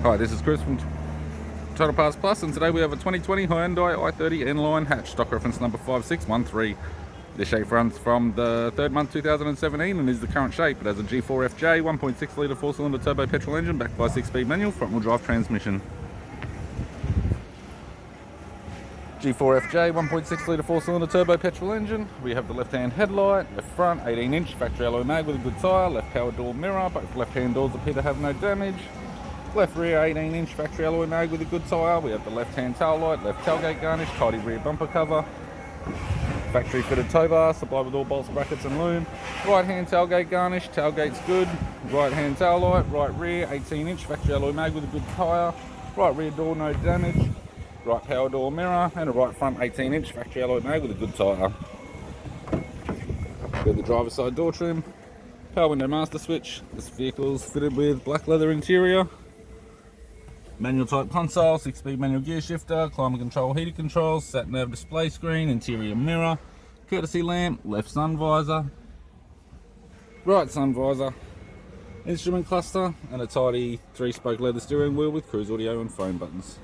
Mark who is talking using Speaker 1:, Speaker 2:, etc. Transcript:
Speaker 1: Hi, this is Chris from Total Parts Plus, and today we have a 2020 Hyundai i30 N-Line hatch, stock reference number 5613. This shape runs from the 3rd month 2017 and is the current shape. It has a G4FJ 1.6 litre 4-cylinder turbo petrol engine backed by a 6-speed manual front wheel drive transmission. G4FJ 1.6 litre 4-cylinder turbo petrol engine. We have the left hand headlight, left front 18-inch factory alloy mag with a good tyre, left power door mirror, both left hand doors appear to have no damage. Left rear 18-inch factory alloy mag with a good tyre. We have the left hand tail light, left tailgate garnish, tidy rear bumper cover, factory fitted tow bar supplied with all bolts, brackets and loom. Right hand tailgate garnish, tailgate's good. Right hand tail light, right rear 18-inch factory alloy mag with a good tyre. Right rear door no damage. Right power door mirror and a right front 18-inch factory alloy mag with a good tyre. We have the driver's side door trim, power window master switch. This vehicle is fitted with black leather interior. Manual type console, 6-speed manual gear shifter, climate control, heated controls, sat nav display screen, interior mirror, courtesy lamp, left sun visor, right sun visor, instrument cluster, and a tidy 3-spoke leather steering wheel with cruise audio and phone buttons.